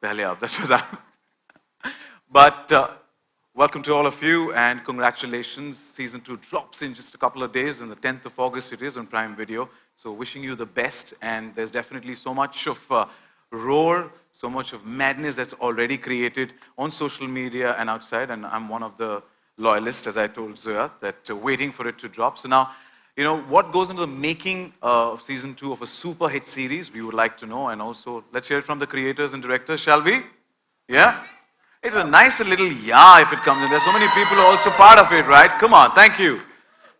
Pehle aap, that's what's happening. But welcome to all of you and congratulations. Season 2 drops in just a couple of days, and the 10th of August it is on Prime Video. So wishing you the best, and there's definitely so much of roar, so much of madness that's already created on social media and outside, and I'm one of the loyalists, as I told Zoya, that waiting for it to drop. So now, you know, what goes into the making of season 2 of a super hit series, we would like to know, and also let's hear it from the creators and directors, shall we? Yeah? It was a nice little yeah if it comes in. There's so many people who are also part of it, right? Come on, thank you.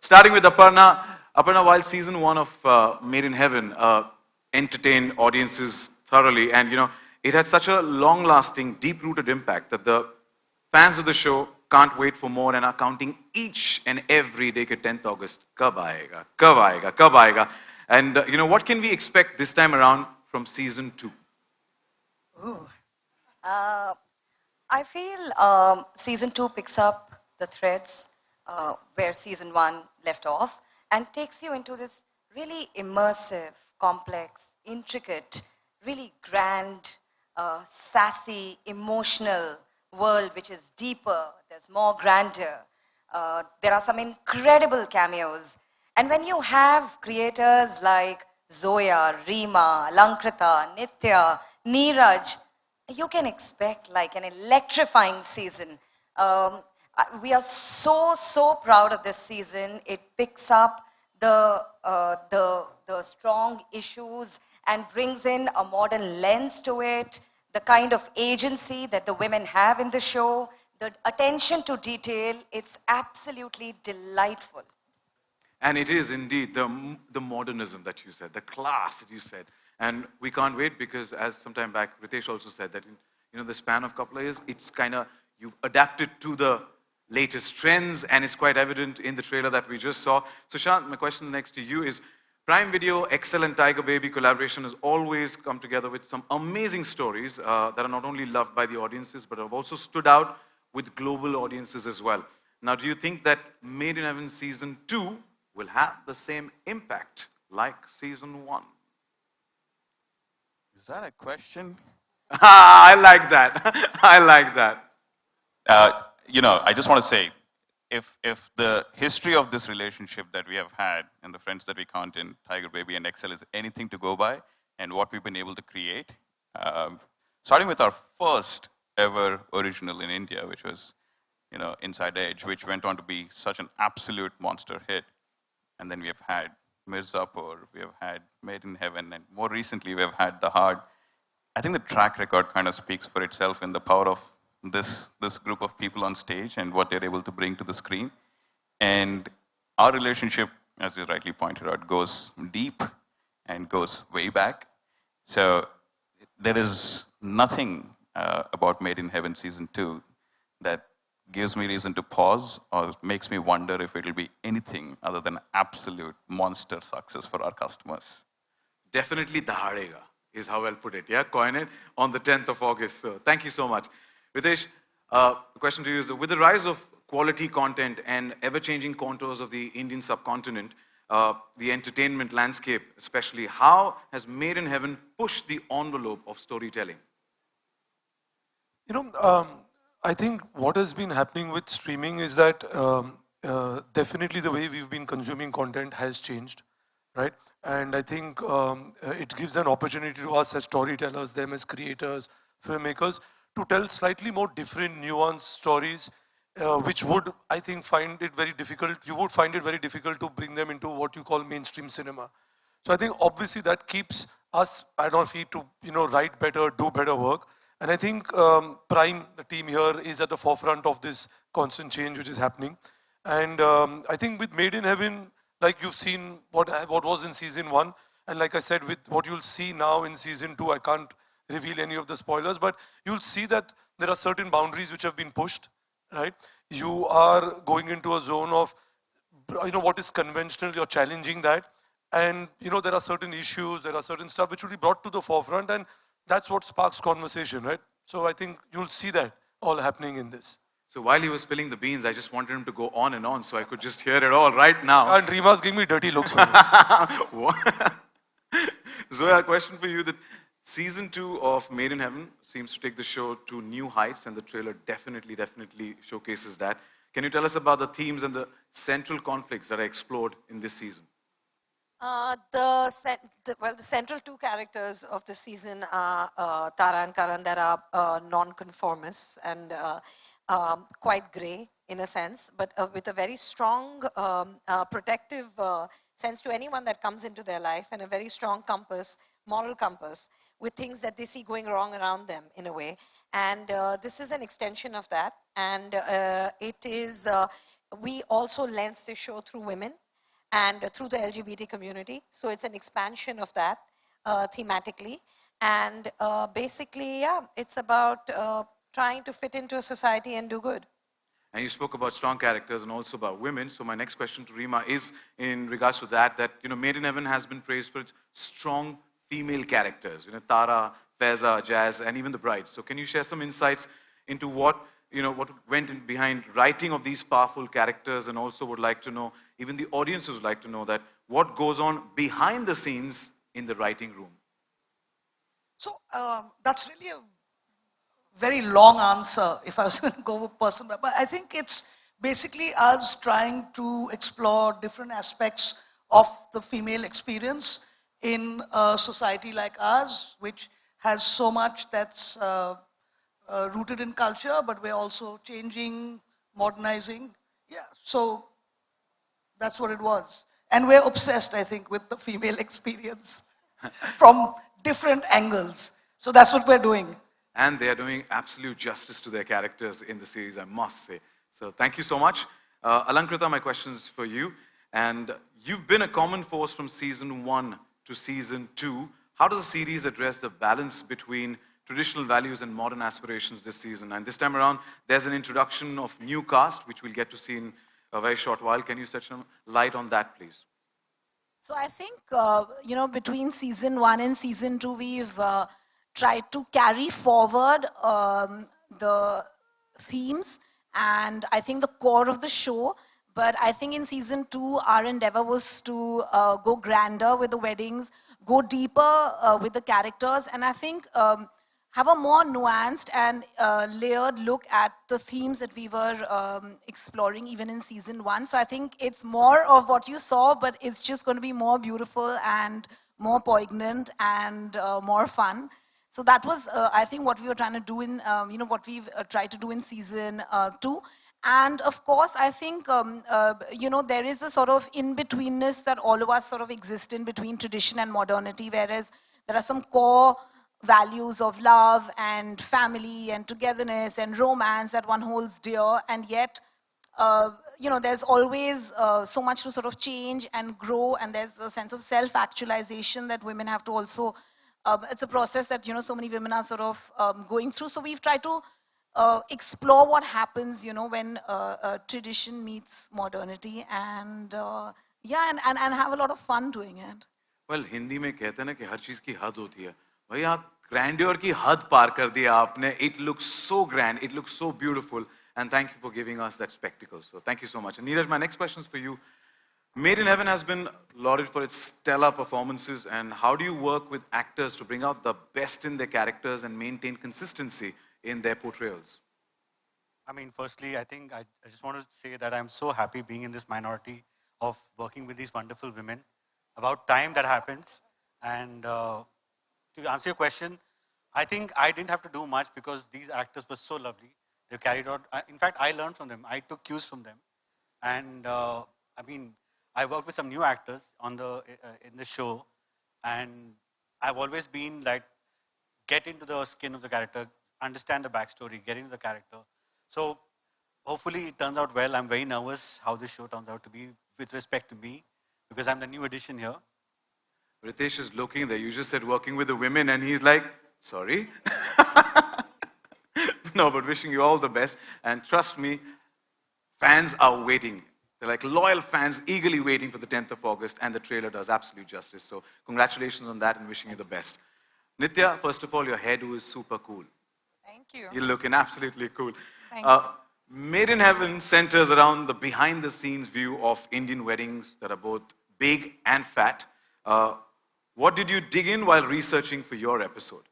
Starting with Aparna. Aparna, while season 1 of Made in Heaven entertained audiences thoroughly, and you know, it had such a long-lasting, deep-rooted impact that the fans of the show can't wait for more and are counting each and every day ke 10th August. Kab aayega, kab aayega, kab aayega. And you know, what can we expect this time around from season 2? Ooh. I feel season 2 picks up the threads where season 1 left off and takes you into this really immersive, complex, intricate, really grand, sassy, emotional world which is deeper, there's more grandeur. There are some incredible cameos. And when you have creators like Zoya, Reema, Alankrita, Nitya, Neeraj, you can expect like an electrifying season. We are so proud of this season. It picks up the strong issues and brings in a modern lens to it, the kind of agency that the women have in the show, the attention to detail. It's absolutely delightful. And it is indeed the modernism that you said, the class that you said. And we can't wait because, as some time back, Ritesh also said that in the span of a couple of years, it's kind of, you've adapted to the latest trends, and it's quite evident in the trailer that we just saw. So Shant, my question next to you is, Prime Video, Excel and Tiger Baby collaboration has always come together with some amazing stories that are not only loved by the audiences, but have also stood out with global audiences as well. Now, do you think that Made in Heaven Season 2 will have the same impact like Season 1? Is that a question? I like that. I like that. I just want to say, if the history of this relationship that we have had and the friends that we count in Tiger Baby and Excel is anything to go by, and what we've been able to create, starting with our first ever original in India, which was, Inside Edge, which went on to be such an absolute monster hit. And then we have had Mirzapur, we have had Made in Heaven, and more recently we have had The Hard. I think the track record kind of speaks for itself in the power of this group of people on stage and what they're able to bring to the screen. And our relationship, as you rightly pointed out, goes deep and goes way back. So there is nothing about Made in Heaven Season 2 that gives me reason to pause or makes me wonder if it'll be anything other than absolute monster success for our customers. Definitely Dahadega is how I'll put it. Yeah, coin it on the 10th of August. So thank you so much. Ritesh, the question to you is, with the rise of quality content and ever-changing contours of the Indian subcontinent, the entertainment landscape especially, how has Made in Heaven pushed the envelope of storytelling? I think what has been happening with streaming is that definitely the way we've been consuming content has changed, right? And I think it gives an opportunity to us as storytellers, them as creators, filmmakers, to tell slightly more different, nuanced stories, which would, I think, find it very difficult. You would find it very difficult to bring them into what you call mainstream cinema. So I think obviously that keeps us at our feet to write better, do better work. And I think Prime, the team here, is at the forefront of this constant change which is happening. And I think with Made in Heaven, like you've seen what was in season 1, and like I said, with what you'll see now in season 2, I can't reveal any of the spoilers, but you'll see that there are certain boundaries which have been pushed, right? You are going into a zone of, what is conventional, you're challenging that. And, there are certain issues, there are certain stuff which will be brought to the forefront, and that's what sparks conversation, right? So I think you'll see that all happening in this. So while he was spilling the beans, I just wanted him to go on and on so I could just hear it all right now. And Reema's giving me dirty looks for Zoya, a question for you. That Season 2 of Made in Heaven seems to take the show to new heights, and the trailer definitely showcases that. Can you tell us about the themes and the central conflicts that are explored in this season? The central two characters of the season are Tara and Karan, that are non-conformists and quite grey in a sense, but with a very strong protective sense to anyone that comes into their life, and a very strong compass, moral compass, with things that they see going wrong around them in a way. And this is an extension of that. And it is, we also lens the show through women and through the LGBT community. So it's an expansion of that thematically. And basically, yeah, it's about trying to fit into a society and do good. And you spoke about strong characters and also about women. So my next question to Reema is in regards to that, Made in Heaven has been praised for its strong female characters. Tara, Faiza, Jazz, and even the bride. So can you share some insights into what went in behind writing of these powerful characters, and also would like to know, even the audiences would like to know that what goes on behind the scenes in the writing room? So that's really a very long answer if I was going to go personal, but I think it's basically us trying to explore different aspects of the female experience in a society like ours, which has so much that's rooted in culture, but we're also changing, modernizing. Yeah, so that's what it was. And we're obsessed, I think, with the female experience from different angles. So that's what we're doing. And they are doing absolute justice to their characters in the series, I must say. So thank you so much. Alankrita, my question is for you. And you've been a common force from season 1 to season 2. How does the series address the balance between traditional values and modern aspirations this season? And this time around, there's an introduction of new cast, which we'll get to see in a very short while. Can you shed some light on that, please? So I think, between season 1 and season 2, we've tried to carry forward the themes and I think the core of the show. But I think in season 2, our endeavor was to go grander with the weddings, go deeper with the characters, and I think have a more nuanced and layered look at the themes that we were exploring even in season 1. So I think it's more of what you saw, but it's just going to be more beautiful and more poignant and more fun. So that was, I think, what we were trying to do in, what we've tried to do in season 2. And of course, I think, there is a sort of in-betweenness that all of us sort of exist in between tradition and modernity, whereas there are some core values of love and family and togetherness and romance that one holds dear, and yet, there's always so much to sort of change and grow, and there's a sense of self-actualization that women have to also, it's a process that, so many women are sort of going through. So we've tried to explore what happens, when tradition meets modernity, and and have a lot of fun doing it. Well, Hindi में कहते हैं ना कि हर चीज की हद होती है. भाई आप grandeur की हद पार कर दिया आपने. It looks so grand, it looks so beautiful, and thank you for giving us that spectacle. So thank you so much. And Neeraj, my next question is for you. Made in Heaven has been lauded for its stellar performances, and how do you work with actors to bring out the best in their characters and maintain consistency in their portrayals? I mean, firstly, I think I just want to say that I'm so happy being in this minority of working with these wonderful women. About time that happens. And to answer your question, I think I didn't have to do much because these actors were so lovely. They carried out, in fact, I learned from them. I took cues from them. And I worked with some new actors on in the show. And I've always been like, get into the skin of the character, understand the backstory, get into the character. So hopefully it turns out well. I'm very nervous how this show turns out to be with respect to me, because I'm the new addition here. Ritesh is looking there. You just said working with the women, and he's like, sorry? No, but wishing you all the best. And trust me, fans are waiting. They're like loyal fans, eagerly waiting for the 10th of August, and the trailer does absolute justice. So congratulations on that, and wishing you the best. Nitya, first of all, your hairdo is super cool. Thank you. You're looking absolutely cool. Thank you. Made in Heaven centers around the behind-the-scenes view of Indian weddings that are both big and fat. What did you dig in while researching for your episode?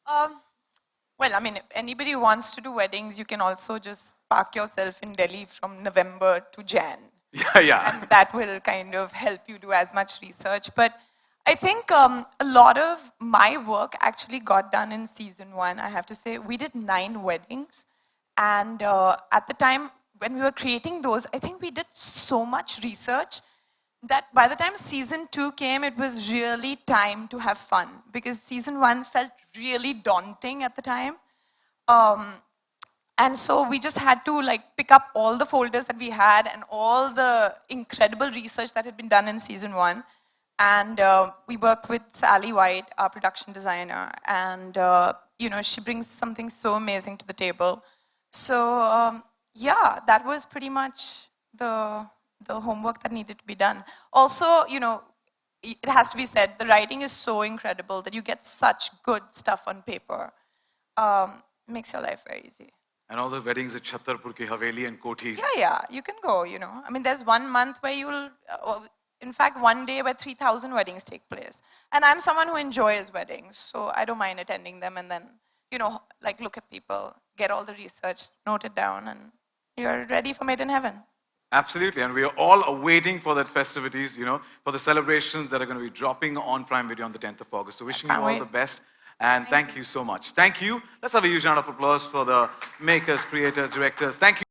Well, I mean, if anybody wants to do weddings, you can also just park yourself in Delhi from November to Jan. Yeah. And that will kind of help you do as much research. But I think a lot of my work actually got done in season 1, I have to say. We did 9 weddings. And at the time, when we were creating those, I think we did so much research that by the time season 2 came, it was really time to have fun, because season 1 felt really daunting at the time. And so we just had to pick up all the folders that we had and all the incredible research that had been done in season 1. And we worked with Sally White, our production designer, and she brings something so amazing to the table. So yeah, that was pretty much the homework that needed to be done. Also, it has to be said, the writing is so incredible that you get such good stuff on paper. Makes your life very easy. And all the weddings at Chhattarpur ki Haveli and Kothi. Yeah, you can go, I mean, there's 1 month where you'll, in fact, 1 day where 3,000 weddings take place. And I'm someone who enjoys weddings, so I don't mind attending them and then, look at people, get all the research, note it down, and you're ready for Made in Heaven. Absolutely, and we are all awaiting for that festivities, for the celebrations that are going to be dropping on Prime Video on the 10th of August. So wishing you all the best, and thank you so much. Thank you. Let's have a huge round of applause for the makers, creators, directors. Thank you.